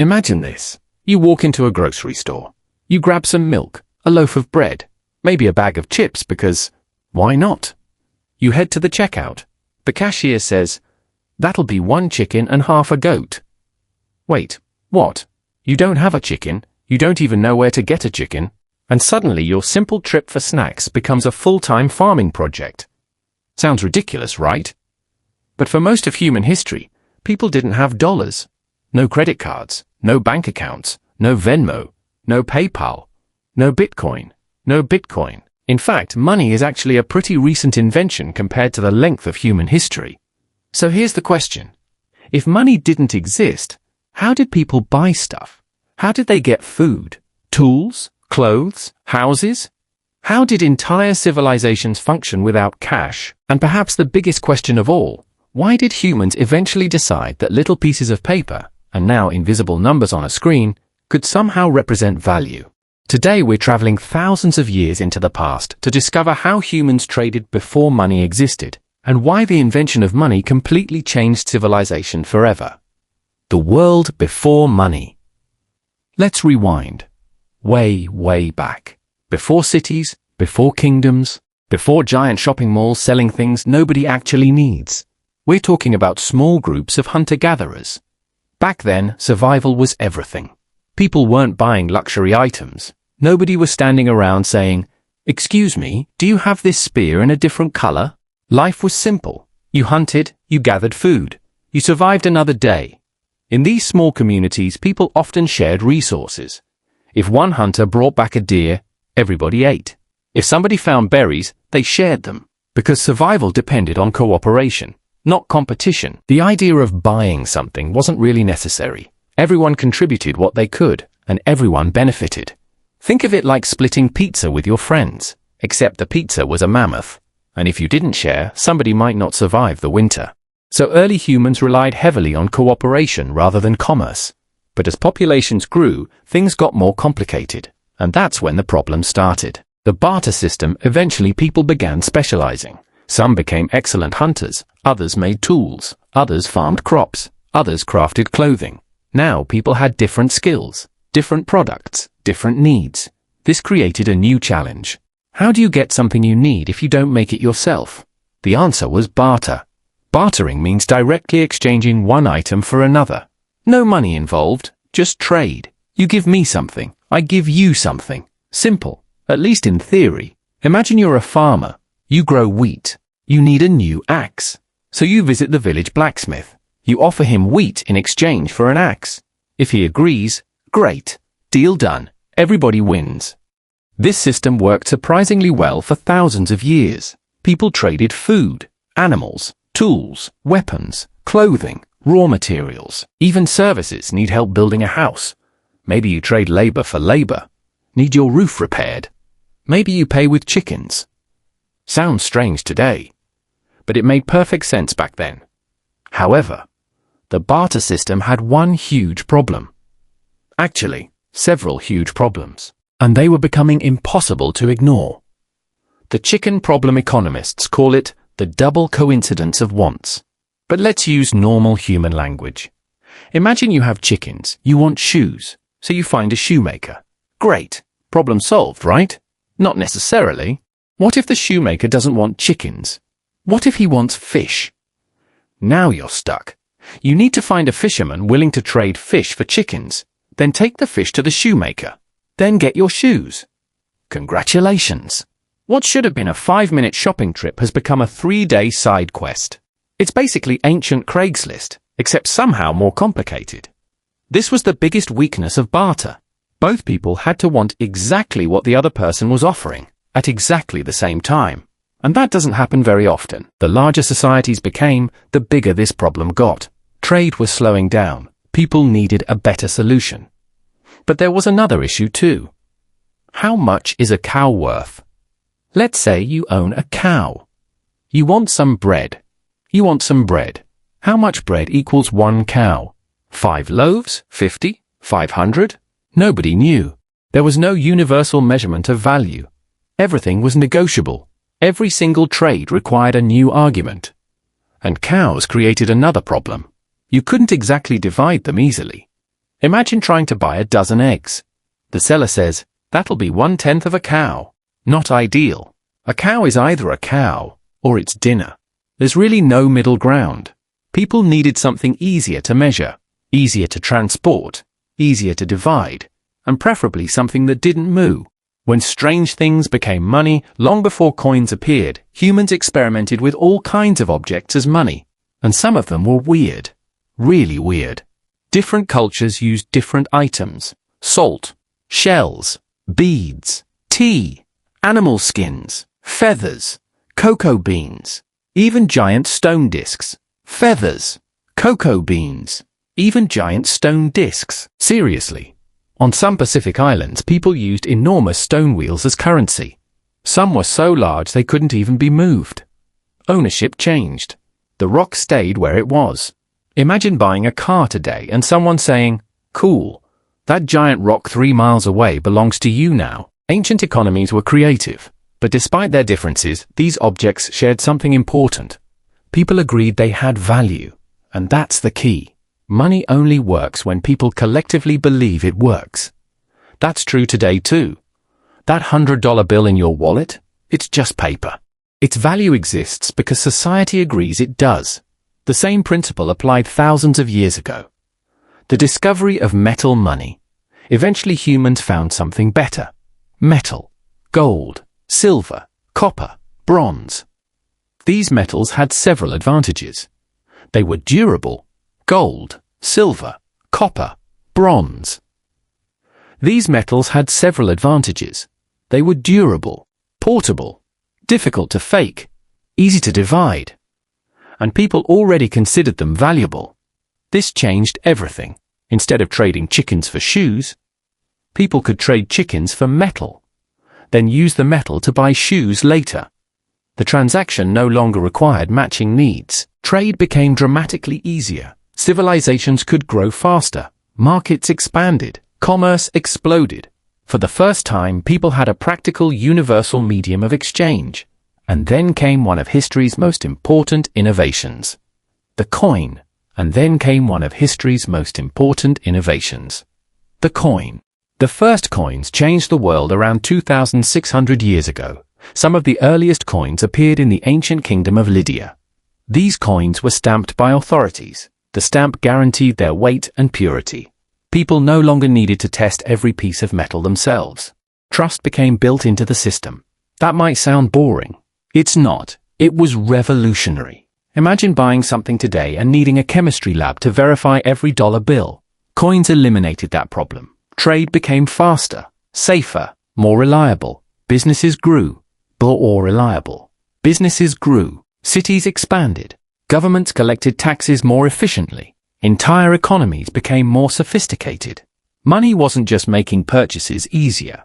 Imagine this. You walk into a grocery store. You grab some milk, a loaf of bread, maybe a bag of chips because, why not? You head to the checkout. The cashier says, "That'll be 1 chicken and half a goat." Wait, what? You don't have a chicken, you don't even know where to get a chicken, and suddenly your simple trip for snacks becomes a full-time farming project. Sounds ridiculous, right? But for most of human history, people didn't have dollars. No credit cards, no bank accounts, no Venmo, no PayPal, no Bitcoin. In fact, money is actually a pretty recent invention compared to the length of human history. So here's the question. If money didn't exist, how did people buy stuff? How did they get food, tools, clothes, houses? How did entire civilizations function without cash? And perhaps the biggest question of all, why did humans eventually decide that little pieces of paper, and now invisible numbers on a screen, could somehow represent value? Today we're traveling thousands of years into the past to discover how humans traded before money existed, and why the invention of money completely changed civilization forever. The world before money. Let's rewind. Way back. Before cities, before kingdoms, before giant shopping malls selling things nobody actually needs. We're talking about small groups of hunter-gatherers. Back then, survival was everything. People weren't buying luxury items. Nobody was standing around saying, "Excuse me, do you have this spear in a different color?" Life was simple. You hunted, you gathered food, you survived another day. In these small communities, people often shared resources. If one hunter brought back a deer, everybody ate. If somebody found berries, they shared them, because survival depended on cooperation, not competition. The idea of buying something wasn't really necessary. Everyone contributed what they could, and everyone benefited. Think of it like splitting pizza with your friends, except the pizza was a mammoth, and if you didn't share, somebody might not survive the winter. So early humans relied heavily on cooperation rather than commerce. But as populations grew, things got more complicated, and that's when the problem started. The barter system, eventually people began specializing. Some became excellent hunters, others made tools, others farmed crops, others crafted clothing. Now people had different skills, different products, different needs. This created a new challenge. How do you get something you need if you don't make it yourself? The answer was barter. Bartering means directly exchanging one item for another. No money involved, just trade. You give me something, I give you something. Simple, at least in theory. Imagine you're a farmer. You grow wheat. You need a new axe. So you visit the village blacksmith. You offer him wheat in exchange for an axe. If he agrees, great. Deal done. Everybody wins. This system worked surprisingly well for thousands of years. People traded food, animals, tools, weapons, clothing, raw materials. Even services. Need help building a house. Maybe you trade labor for labor. Need your roof repaired. Maybe you pay with chickens. Sounds strange today, but it made perfect sense back then. However, the barter system had one huge problem. Actually, several huge problems, and they were becoming impossible to ignore. The chicken problem. Economists call it the double coincidence of wants. But let's use normal human language. Imagine you have chickens, you want shoes, so you find a shoemaker. Great, problem solved, right? Not necessarily. What if the shoemaker doesn't want chickens? What if he wants fish? Now you're stuck. You need to find a fisherman willing to trade fish for chickens, then take the fish to the shoemaker, then get your shoes. Congratulations! What should have been a 5-minute shopping trip has become a 3-day side quest. It's basically ancient Craigslist, except somehow more complicated. This was the biggest weakness of barter. Both people had to want exactly what the other person was offering, at exactly the same time. And that doesn't happen very often. The larger societies became, the bigger this problem got. Trade was slowing down. People needed a better solution. But there was another issue too. How much is a cow worth? Let's say you own a cow. You want some bread. How much bread equals 1 cow? 5 loaves? 50? 500? Nobody knew. There was no universal measurement of value. Everything was negotiable. Every single trade required a new argument. And cows created another problem. You couldn't exactly divide them easily. Imagine trying to buy a dozen eggs. The seller says, "That'll be 1/10 of a cow." Not ideal. A cow is either a cow or it's dinner. There's really no middle ground. People needed something easier to measure, easier to transport, easier to divide, and preferably something that didn't moo. When strange things became money, long before coins appeared, humans experimented with all kinds of objects as money, and some of them were weird, really weird. Different cultures used different items: salt, shells, beads, tea, animal skins, feathers, cocoa beans, even giant stone discs. Feathers, cocoa beans, even giant stone discs. Seriously. On some Pacific islands, people used enormous stone wheels as currency. Some were so large they couldn't even be moved. Ownership changed. The rock stayed where it was. Imagine buying a car today and someone saying, "Cool, that giant rock 3 miles away belongs to you now." Ancient economies were creative, but despite their differences, these objects shared something important. People agreed they had value, and that's the key. Money only works when people collectively believe it works. That's true today too. That $100 bill in your wallet, it's just paper. Its value exists because society agrees it does. The same principle applied thousands of years ago. The discovery of metal money. Eventually humans found something better. Metal, gold, silver, copper, bronze. These metals had several advantages. They were durable. Gold, silver, copper, bronze. These metals had several advantages. They were durable, portable, difficult to fake, easy to divide, and people already considered them valuable. This changed everything. Instead of trading chickens for shoes, people could trade chickens for metal, then use the metal to buy shoes later. The transaction no longer required matching needs. Trade became dramatically easier. Civilizations could grow faster. Markets expanded. Commerce exploded. For the first time, people had a practical, universal medium of exchange. And then came one of history's most important innovations. The coin. And then came one of history's most important innovations. The coin. The first coins changed the world around 2,600 years ago. Some of the earliest coins appeared in the ancient kingdom of Lydia. These coins were stamped by authorities. The stamp guaranteed their weight and purity. People no longer needed to test every piece of metal themselves. Trust became built into the system. That might sound boring. It's not. It was revolutionary. Imagine buying something today and needing a chemistry lab to verify every dollar bill. Coins eliminated that problem. Trade became faster, safer, more reliable. Businesses grew. More reliable. Businesses grew. Cities expanded. Governments collected taxes more efficiently. Entire economies became more sophisticated. Money wasn't just making purchases easier.